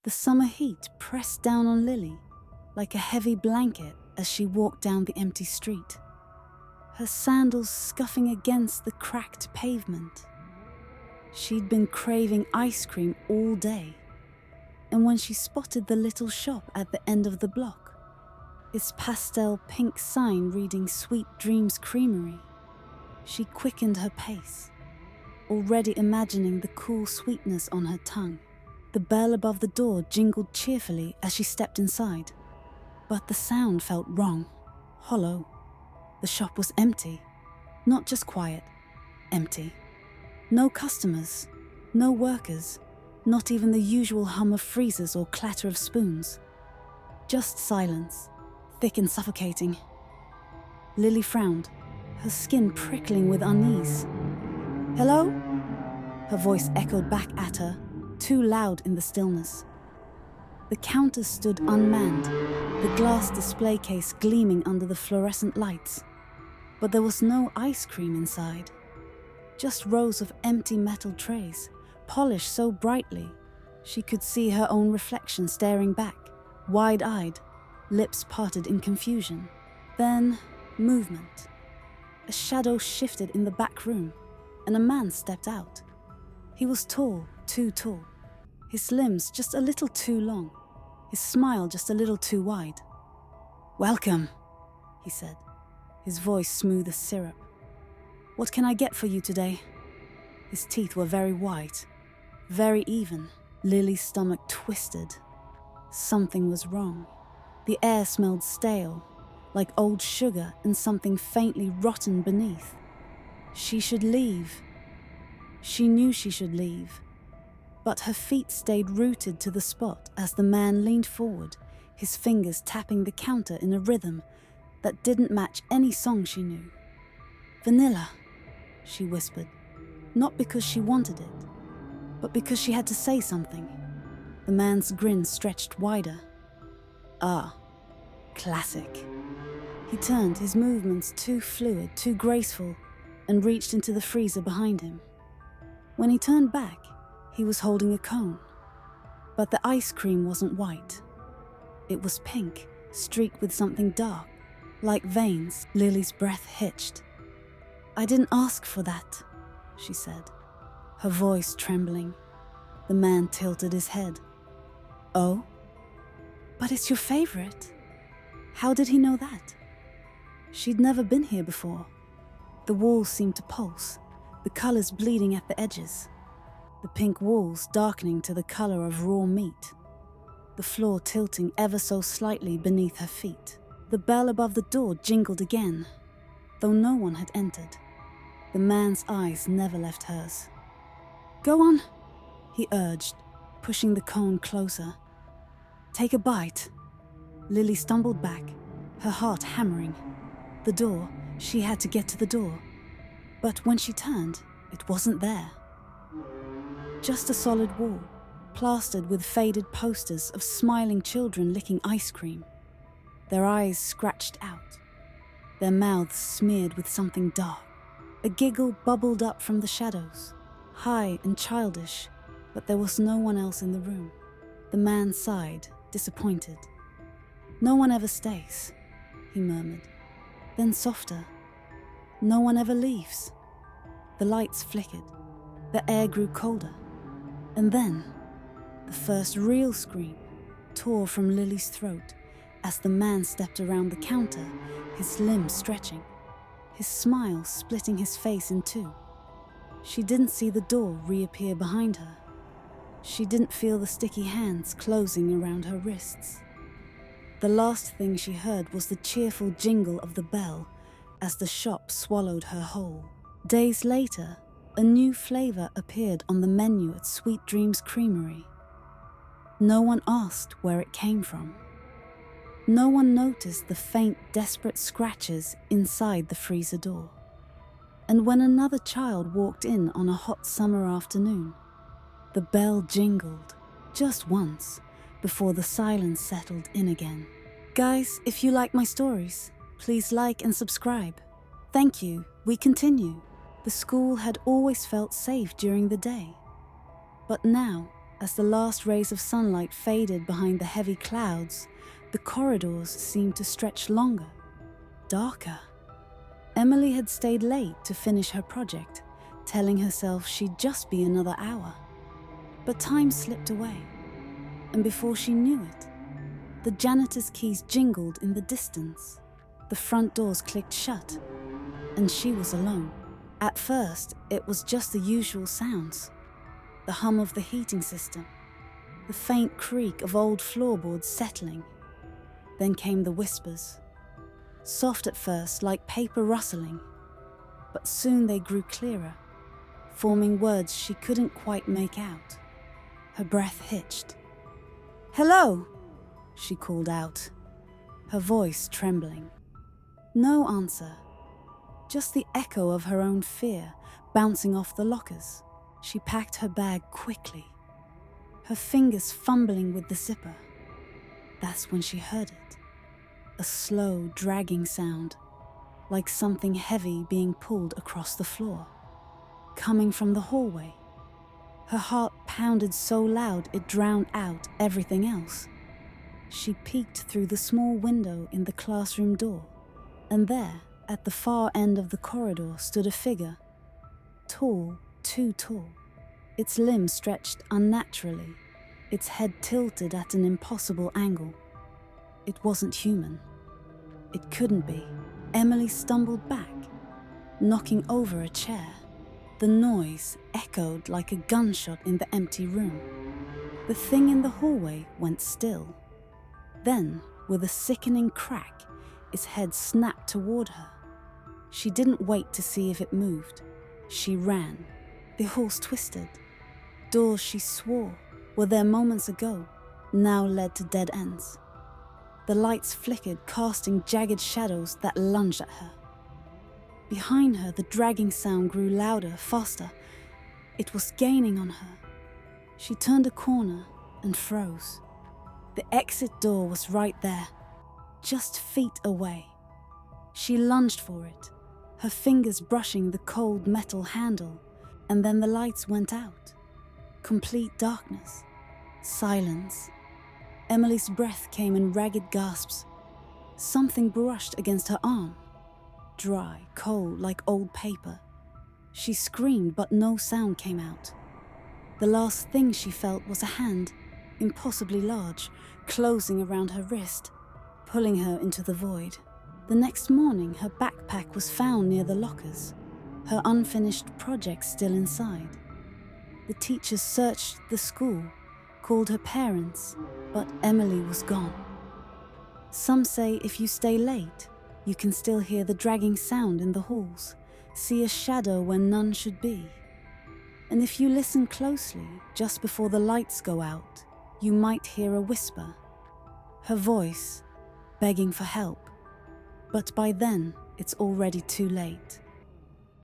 The summer heat pressed down on Lily like a heavy blanket as she walked down the empty street, her sandals scuffing against the cracked pavement. She'd been craving ice cream all day, and when she spotted the little shop at the end of the block, its pastel pink sign reading Sweet Dreams Creamery, she quickened her pace, already imagining the cool sweetness on her tongue. The bell above the door jingled cheerfully as she stepped inside, but the sound felt wrong, hollow. The shop was empty, not just quiet, empty. No customers, no workers, not even the usual hum of freezers or clatter of spoons. Just silence, thick and suffocating. Lily frowned, her skin prickling with unease. "Hello?" Her voice echoed back at her, too loud in the stillness. The counter stood unmanned, the glass display case gleaming under the fluorescent lights. But there was no ice cream inside. Just rows of empty metal trays, polished so brightly she could see her own reflection staring back, wide-eyed, lips parted in confusion. Then, movement. A shadow shifted in the back room, and a man stepped out. He was tall, too tall. His limbs just a little too long, his smile just a little too wide. "Welcome," he said, his voice smooth as syrup. "What can I get for you today?" His teeth were very white, very even. Lily's stomach twisted. Something was wrong. The air smelled stale, like old sugar and something faintly rotten beneath. She should leave. She knew she should leave. But her feet stayed rooted to the spot as the man leaned forward, his fingers tapping the counter in a rhythm that didn't match any song she knew. "Vanilla," she whispered, not because she wanted it, but because she had to say something. The man's grin stretched wider. "Ah, classic." He turned, his movements too fluid, too graceful, and reached into the freezer behind him. When he turned back, he was holding a cone. But the ice cream wasn't white. It was pink, streaked with something dark, like veins. Lily's breath hitched. "I didn't ask for that," she said, her voice trembling. The man tilted his head. "Oh? But it's your favorite." How did he know that? She'd never been here before. The walls seemed to pulse, the colors bleeding at the edges. The pink walls darkening to the color of raw meat. The floor tilting ever so slightly beneath her feet. The bell above the door jingled again, though no one had entered. The man's eyes never left hers. "Go on," he urged, pushing the cone closer. "Take a bite." Lily stumbled back, her heart hammering. The door, she had to get to the door. But when she turned, it wasn't there. Just a solid wall, plastered with faded posters of smiling children licking ice cream. Their eyes scratched out, their mouths smeared with something dark. A giggle bubbled up from the shadows, high and childish, but there was no one else in the room. The man sighed, disappointed. "No one ever stays," he murmured. Then softer, "No one ever leaves." The lights flickered, the air grew colder. And then, the first real scream tore from Lily's throat as the man stepped around the counter, his limbs stretching, his smile splitting his face in two. She didn't see the door reappear behind her. She didn't feel the sticky hands closing around her wrists. The last thing she heard was the cheerful jingle of the bell as the shop swallowed her whole. Days later, a new flavor appeared on the menu at Sweet Dreams Creamery. No one asked where it came from. No one noticed the faint, desperate scratches inside the freezer door. And when another child walked in on a hot summer afternoon, the bell jingled, just once, before the silence settled in again. Guys, if you like my stories, please like and subscribe. Thank you. We continue. The school had always felt safe during the day. But now, As the last rays of sunlight faded behind the heavy clouds, the corridors seemed to stretch longer, darker. Emily had stayed late to finish her project, telling herself she'd just be another hour. But time slipped away, and before she knew it, the janitor's keys jingled in the distance. The front doors clicked shut, and she was alone. At first, it was just the usual sounds. The hum of the heating system, the faint creak of old floorboards settling. Then came the whispers. Soft at first, like paper rustling, but soon they grew clearer, forming words she couldn't quite make out. Her breath hitched. "Hello," she called out, her voice trembling. No answer, just the echo of her own fear bouncing off the lockers. She packed her bag quickly, her fingers fumbling with the zipper. That's when she heard it. A slow, dragging sound, like something heavy being pulled across the floor, coming from the hallway. Her heart pounded so loud it drowned out everything else. She peeked through the small window in the classroom door, and there, at the far end of the corridor, stood a figure. Tall, too tall. Its limbs stretched unnaturally, its head tilted at an impossible angle. It wasn't human. It couldn't be. Emily stumbled back, knocking over a chair. The noise echoed like a gunshot in the empty room. The thing in the hallway went still. Then, with a sickening crack, its head snapped toward her. She didn't wait to see if it moved. She ran. The halls twisted. Doors she swore were there moments ago now led to dead ends. The lights flickered, casting jagged shadows that lunged at her. Behind her, the dragging sound grew louder, faster. It was gaining on her. She turned a corner and froze. The exit door was right there, just feet away. She lunged for it, her fingers brushing the cold metal handle, and then the lights went out. Complete darkness. Silence. Emily's breath came in ragged gasps. Something brushed against her arm. Dry, cold, like old paper. She screamed, but no sound came out. The last thing she felt was a hand, impossibly large, closing around her wrist, pulling her into the void. The next morning, her backpack was found near the lockers, her unfinished project still inside. The teachers searched the school, called her parents, but Emily was gone. Some say if you stay late, you can still hear the dragging sound in the halls, see a shadow where none should be. And if you listen closely, just before the lights go out, you might hear a whisper, her voice, begging for help. But by then, it's already too late.